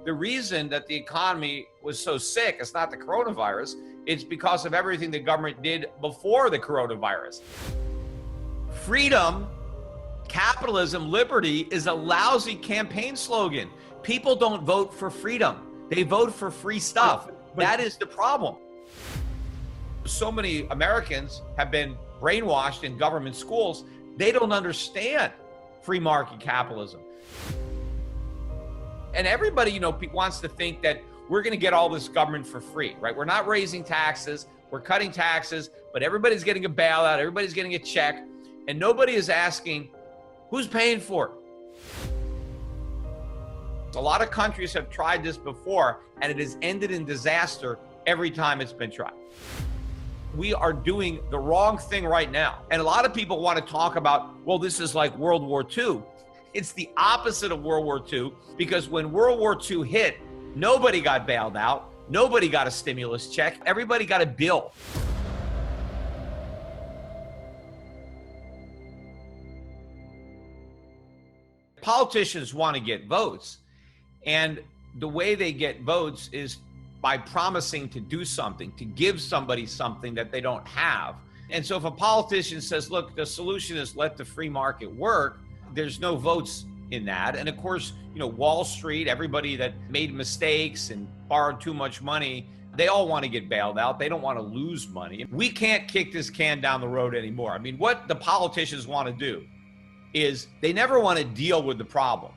The reason that the economy was so sick, it's not the coronavirus, it's because of everything the government did before the coronavirus. Freedom, capitalism, liberty is a lousy campaign slogan. People don't vote for freedom. They vote for free stuff. That is the problem. So many Americans have been brainwashed in government schools. They don't understand free market capitalism. And everybody, wants to think that we're going to get all this government for free, right? We're not raising taxes, we're cutting taxes, but everybody's getting a bailout, everybody's getting a check, and nobody is asking, who's paying for it? A lot of countries have tried this before, and it has ended in disaster every time it's been tried. We are doing the wrong thing right now. And a lot of people want to talk about, well, this is like World War II. It's the opposite of World War II, because when World War II hit, nobody got bailed out. Nobody got a stimulus check. Everybody got a bill. Politicians want to get votes. And the way they get votes is by promising to do something, to give somebody something that they don't have. And so if a politician says, look, the solution is let the free market work, there's no votes in that. And of course, Wall Street, everybody that made mistakes and borrowed too much money, they all want to get bailed out. They don't want to lose money. We can't kick this can down the road anymore. I mean, what the politicians want to do is they never want to deal with the problem.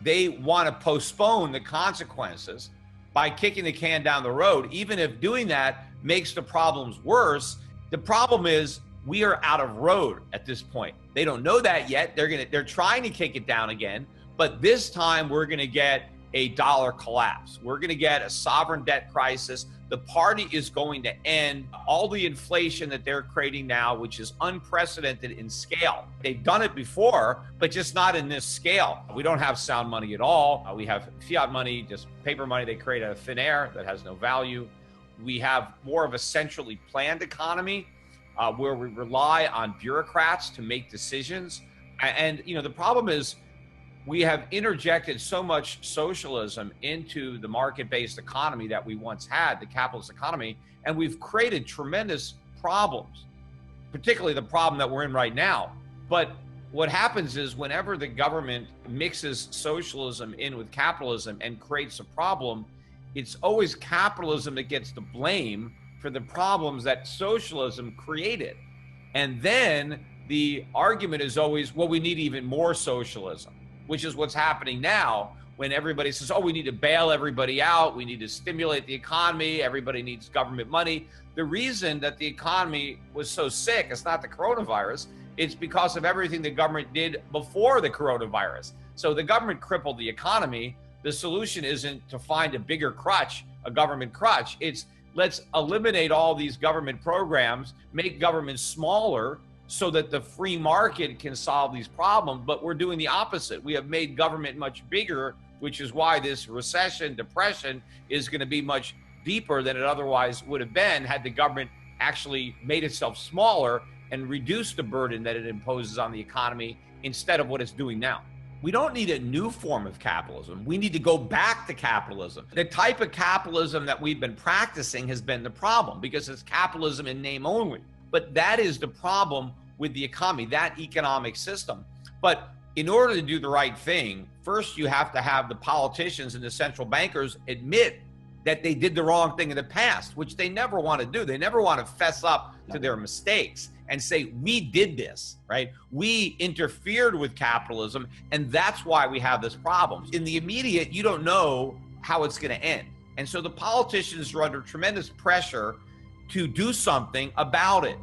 They want to postpone the consequences by kicking the can down the road, even if doing that makes the problems worse. The problem is we are out of road at this point. They don't know that yet. They're trying to kick it down again, but this time we're going to get a dollar collapse. We're going to get a sovereign debt crisis. The party is going to end all the inflation that they're creating now, which is unprecedented in scale. They've done it before, but just not in this scale. We don't have sound money at all. We have fiat money, just paper money they create out of thin air that has no value. We have more of a centrally planned economy where we rely on bureaucrats to make decisions. And the problem is, we have interjected so much socialism into the market-based economy that we once had, the capitalist economy, and we've created tremendous problems, particularly the problem that we're in right now. But what happens is whenever the government mixes socialism in with capitalism and creates a problem, it's always capitalism that gets the blame for the problems that socialism created. And then the argument is always, well, we need even more socialism, which is what's happening now when everybody says, oh, we need to bail everybody out. We need to stimulate the economy. Everybody needs government money. The reason that the economy was so sick, it's not the coronavirus. It's because of everything the government did before the coronavirus. So the government crippled the economy. The solution isn't to find a bigger crutch, a government crutch. It's let's eliminate all these government programs, make government smaller, so that the free market can solve these problems. But we're doing the opposite. We have made government much bigger, which is why this recession, depression is going to be much deeper than it otherwise would have been had the government actually made itself smaller and reduced the burden that it imposes on the economy instead of what it's doing now. We don't need a new form of capitalism. We need to go back to capitalism. The type of capitalism that we've been practicing has been the problem because it's capitalism in name only. But that is the problem with the economy, that economic system. But in order to do the right thing, first you have to have the politicians and the central bankers admit that they did the wrong thing in the past, which they never want to do. They never want to fess up to their mistakes and say, we did this, right? We interfered with capitalism, and that's why we have this problem. In the immediate, you don't know how it's going to end. And so the politicians are under tremendous pressure to do something about it.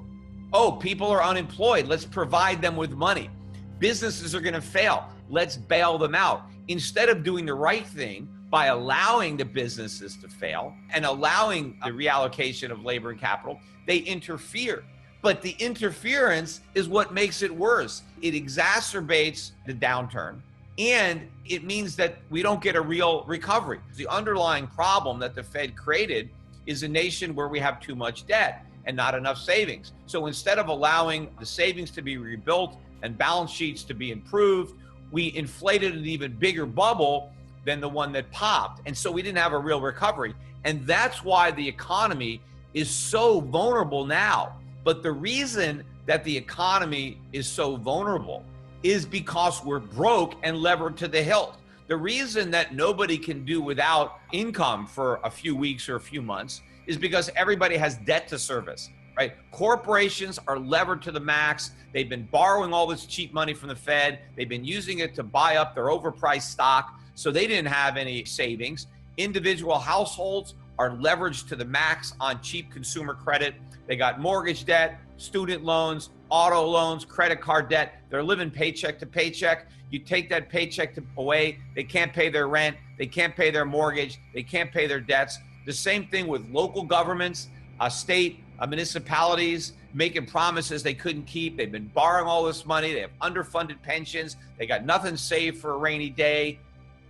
Oh, people are unemployed. Let's provide them with money. Businesses are going to fail. Let's bail them out. Instead of doing the right thing by allowing the businesses to fail and allowing the reallocation of labor and capital, they interfere. But the interference is what makes it worse. It exacerbates the downturn, and it means that we don't get a real recovery. The underlying problem that the Fed created is a nation where we have too much debt and not enough savings. So instead of allowing the savings to be rebuilt and balance sheets to be improved, we inflated an even bigger bubble than the one that popped. And so we didn't have a real recovery. And that's why the economy is so vulnerable now. But the reason that the economy is so vulnerable is because we're broke and levered to the hilt. The reason that nobody can do without income for a few weeks or a few months is because everybody has debt to service, right? Corporations are levered to the max. They've been borrowing all this cheap money from the Fed. They've been using it to buy up their overpriced stock, so they didn't have any savings. Individual households are leveraged to the max on cheap consumer credit. They got mortgage debt, student loans, auto loans, credit card debt. They're living paycheck to paycheck. You take that paycheck away, they can't pay their rent, they can't pay their mortgage, they can't pay their debts. The same thing with local governments, state, municipalities, making promises they couldn't keep. They've been borrowing all this money. They have underfunded pensions. They got nothing saved for a rainy day.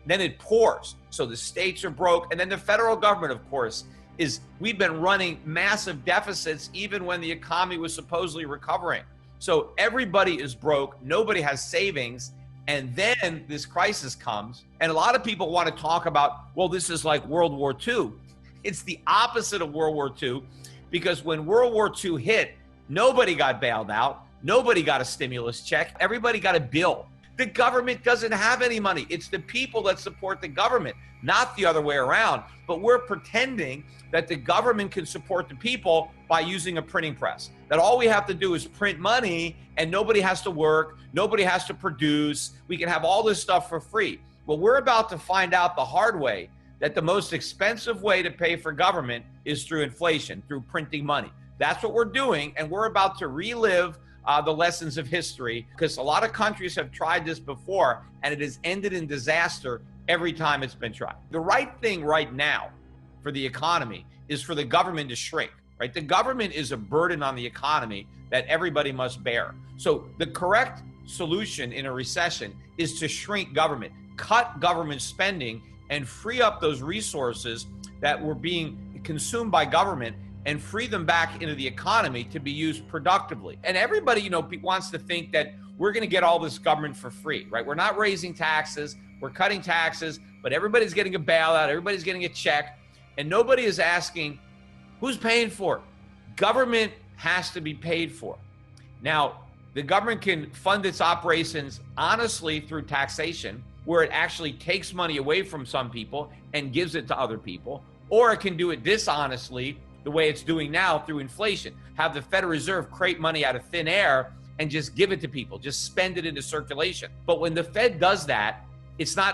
Then it pours. So the states are broke. And then the federal government, of course, we've been running massive deficits even when the economy was supposedly recovering. So everybody is broke. Nobody has savings. And then this crisis comes. And a lot of people want to talk about, well, this is like World War II. It's the opposite of World War II, because when World War II hit, nobody got bailed out. Nobody got a stimulus check. Everybody got a bill. The government doesn't have any money. It's the people that support the government, not the other way around. But we're pretending that the government can support the people by using a printing press, that all we have to do is print money and nobody has to work, nobody has to produce. We can have all this stuff for free. Well, we're about to find out the hard way that the most expensive way to pay for government is through inflation, through printing money. That's what we're doing, and we're about to relive the lessons of history, because a lot of countries have tried this before, and it has ended in disaster every time it's been tried. The right thing right now for the economy is for the government to shrink, right? The government is a burden on the economy that everybody must bear. So the correct solution in a recession is to shrink government, cut government spending, and free up those resources that were being consumed by government and free them back into the economy to be used productively. And everybody, wants to think that we're going to get all this government for free, right? We're not raising taxes, we're cutting taxes, but everybody's getting a bailout, everybody's getting a check, and nobody is asking, who's paying for it? Government has to be paid for. Now, the government can fund its operations honestly through taxation, where it actually takes money away from some people and gives it to other people, or it can do it dishonestly, the way it's doing now through inflation. Have the Federal Reserve create money out of thin air and just give it to people, just spend it into circulation. But when the Fed does that,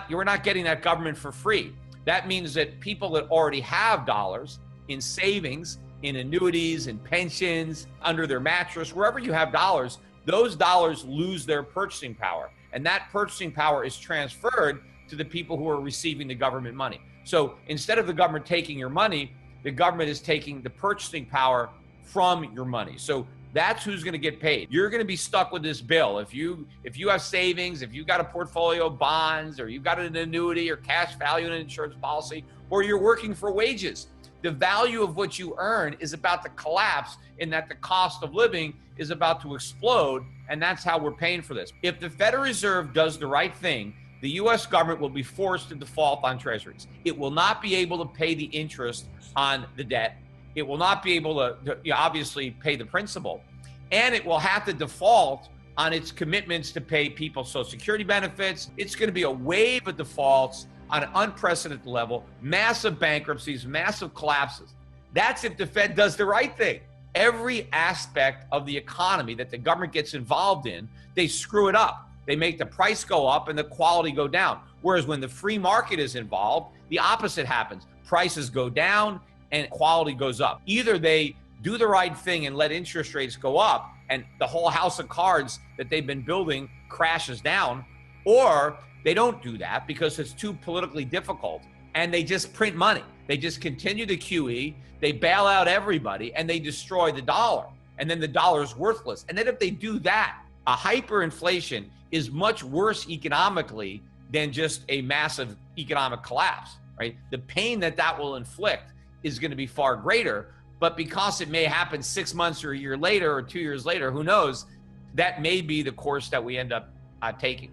you're not getting that government for free. That means that people that already have dollars in savings, in annuities, in pensions, under their mattress, wherever you have dollars, those dollars lose their purchasing power. And that purchasing power is transferred to the people who are receiving the government money. So instead of the government taking your money, the government is taking the purchasing power from your money. So that's who's going to get paid. You're going to be stuck with this bill. If you have savings, if you've got a portfolio of bonds, or you've got an annuity or cash value in an insurance policy, or you're working for wages, the value of what you earn is about to collapse, in that the cost of living is about to explode. And that's how we're paying for this. If the Federal Reserve does the right thing, the U.S. government will be forced to default on treasuries. It will not be able to pay the interest on the debt. It will not be able to obviously pay the principal. And it will have to default on its commitments to pay people Social Security benefits. It's going to be a wave of defaults on an unprecedented level, massive bankruptcies, massive collapses. That's if the Fed does the right thing. Every aspect of the economy that the government gets involved in, they screw it up. They make the price go up and the quality go down. Whereas when the free market is involved, the opposite happens. Prices go down and quality goes up. Either they do the right thing and let interest rates go up and the whole house of cards that they've been building crashes down, or they don't do that because it's too politically difficult and they just print money. They just continue the QE, they bail out everybody, and they destroy the dollar. And then the dollar is worthless. And then if they do that, a hyperinflation is much worse economically than just a massive economic collapse, right? The pain that will inflict is going to be far greater, but because it may happen 6 months or a year later or 2 years later, who knows, that may be the course that we end up taking.